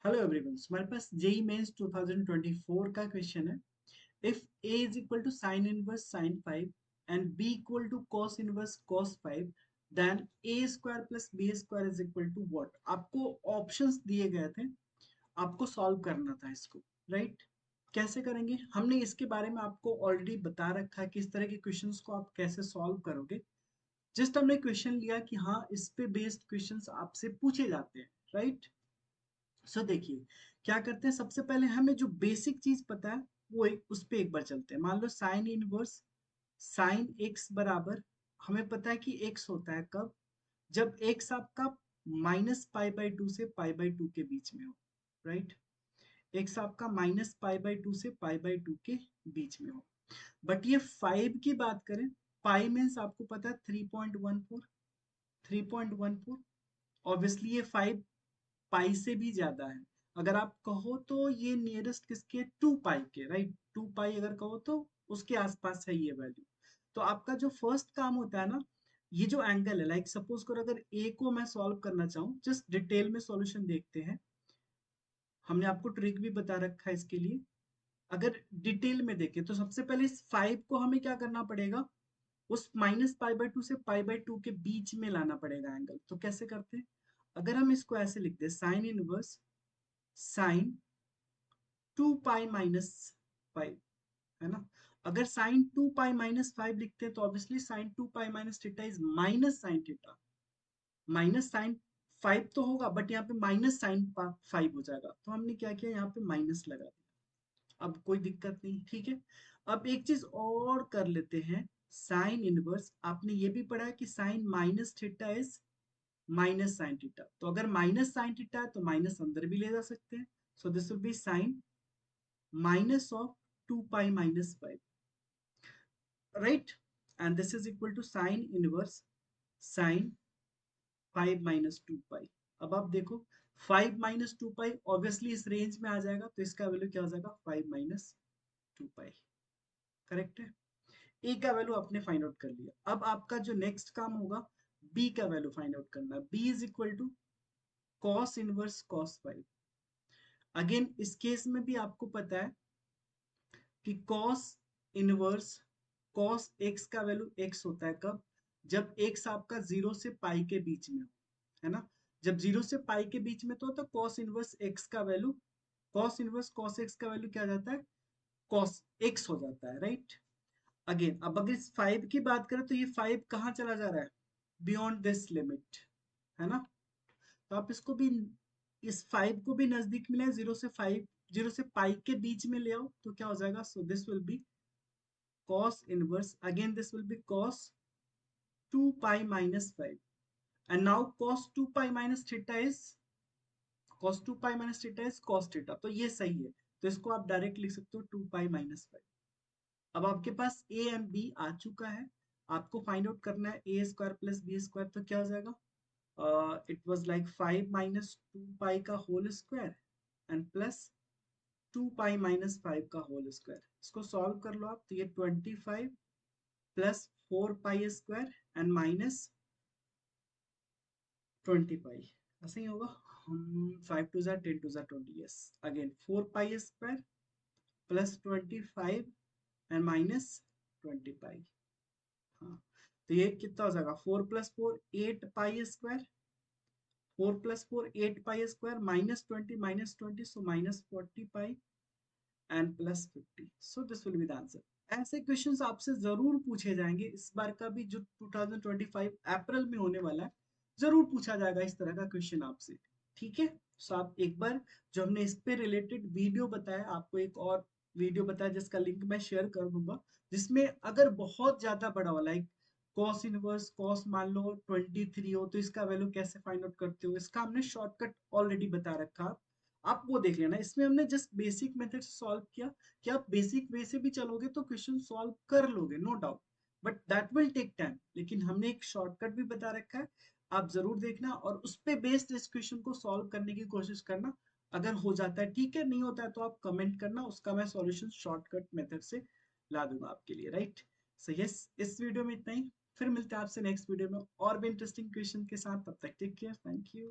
Hello everyone, हमारे पास JEE mains 2024 का question है। If A is equal to sine inverse sine 5 and B equal to cos inverse cos 5, then A square plus B square is equal to what. आपको options दिए गए थे, आपको solve करना था इसको, राइट। कैसे करेंगे, हमने इसके बारे में आपको ऑलरेडी बता रखा है कि इस तरह के क्वेश्चंस को आप कैसे सॉल्व करोगे। जस्ट हमने क्वेश्चन लिया कि हाँ, इस पे बेस्ड क्वेश्चंस आपसे पूछे जाते हैं, राइट। देखिए क्या करते हैं, सबसे पहले हमें जो बेसिक चीज पता है वो उस पे एक बार चलते हैं। मान लो साइन इनवर्स साइन एक्स बराबर, हमें पता है कि एक्स होता है कब, जब एक्स आपका -π/2 से π/2 के बीच में हो, राइट। एक्स आपका -π/2 से π/2 के बीच में हो। बट ये 5 की बात करें, पाई मीन्स आपको पता है 3.14, 3.14। ऑब्वियसली ये 5 पाई से भी ज्यादा है। अगर आप कहो तो ये नियरेस्ट किसके, 2 पाई के, राइट। 2 पाई अगर कहो तो उसके आसपास है ये वैल्यू। तो आपका जो फर्स्ट काम होता है ना, ये जो एंगल है, लाइक सपोज करो अगर ए को मैं सॉल्व करना चाहूँ, जस्ट डिटेल में सॉल्यूशन देखते हैं। हमने आपको ट्रिक भी बता रखा है इसके लिए। अगर डिटेल में देखें तो सबसे पहले इस 5 को हमें क्या करना पड़ेगा, उस -π/2 से π/2 के बीच में लाना पड़ेगा एंगल। तो कैसे करते हैं, अगर हम इसको ऐसे लिखते हैं, साइन इनवर्स साइन 2 पाई - 5, है ना। अगर साइन 2 पाई - 5 लिखते हैं तो obviously sine 2 pi - theta is minus sine theta. Minus sine 5 तो होगा, बट यहाँ पे माइनस साइन 5 हो जाएगा। तो हमने क्या किया, यहाँ पे माइनस लगा दिया। अब कोई दिक्कत नहीं, ठीक है। अब एक चीज और कर लेते हैं, साइन इनवर्स आपने ये भी पढ़ा है कि sine minus theta is minus sine theta. तो अगर माइनस साइन थीटा है तो माइनस अंदर भी ले जा सकते हैं। So this will be sine minus of 2 pi minus 5, right? And this is equal to sine inverse sine 5 minus 2 pi. अब आप देखो 5 minus 2 pi ऑब्वियसली इस रेंज में आ जाएगा, तो इसका वैल्यू क्या हो जाएगा, 5 minus 2 pi। करेक्ट है। ए का वैल्यू आपने फाइंड आउट कर लिया। अब आपका जो नेक्स्ट काम होगा, बी का वैल्यू फाइंड आउट करना है। B is equal to cos inverse cos 5। Again इस केस में भी आपको पता है कि cos इनवर्स cos x का वैल्यू x होता है कब, जब x आपका 0 से पाई के बीच में हो, है ना। जब 0 से पाई के बीच में तो cos इनवर्स x का value, cos inverse cos x का वैल्यू क्या जाता है, cos x हो जाता है, राइट। अगेन अब अगर इस 5 की बात करें तो ये 5 कहाँ चला जा रहा है, बियॉन्ड दिस लिमिट, है ना। तो आप इसको भी, इस 5 को भी नजदीक मिले, 0 से 5, 0 से पाई के बीच में ले आओ तो क्या हो जाएगा, सो this will B cos inverse, again this will be cos 2 pi minus 5, and now cos 2 pi minus theta is, cos 2 pi minus theta is cos theta। तो ये सही है, तो इसको आप डायरेक्ट लिख सकते हो 2 pi minus 5। अब आपके पास a एंड b आ चुका है, आपको फाइंड आउट करना है a square plus b square. तो क्या हो जाएगा, it was like 5 minus 2 pi का whole square and plus 2 pi minus 5 का होल स्क्वायर। इसको सॉल्व कर लो आप, तो ये 25 plus 4 pi square and minus 20 पाई, ऐसा ही होगा। हम 5 टू ज़ा 10 टू ज़ा 20, yes. Again 4 pi square plus 25 and minus 20 पाई। हाँ, तो ये कितना हो जाएगा, 4 plus 4 8 pi square, 4 plus 4 8 pi square minus 20 so minus 40 pi and plus 50। So this will be the answer. ऐसे क्वेश्चंस आपसे जरूर पूछे जाएंगे। इस बार का भी जो 2025 अप्रैल में होने वाला है, जरूर पूछा जाएगा इस तरह का क्वेश्चन आपसे, ठीक है। सो आप एक बार, जो हमने इस पे रिलेटेड वीडियो बताया, आपको एक और वीडियो बताया जिसका लिंक मैं शेयर कर दूंगा, जिसमें अगर बहुत ज्यादा बड़ा वाला एक कॉस इनवर्स कॉस मान लो 23 हो तो इसका वैल्यू कैसे फाइंड आउट करते हो, इसका हमने शॉर्टकट ऑलरेडी बता रखा। आप वो देख लेना। इसमें हमने जस्ट बेसिक मेथड से सॉल्व किया कि आप बेसिक वे से भी चलोगे तो क्वेश्चन सॉल्व कर लोगे, no doubt, but that will take time. लेकिन हमने एक शॉर्टकट भी बता रखा है, आप जरूर देखना और उस पे बेस्ड इस क्वेश्चन को सॉल्व करने की कोशिश करना। अगर हो जाता है ठीक है, नहीं होता है तो आप कमेंट करना, उसका मैं सॉल्यूशन शॉर्टकट मेथड से ला दूंगा आपके लिए, राइट। सो यस, इस वीडियो में इतना ही। फिर मिलते हैं आपसे नेक्स्ट वीडियो में और भी इंटरेस्टिंग क्वेश्चन के साथ। तब तक टेक केयर, थैंक यू।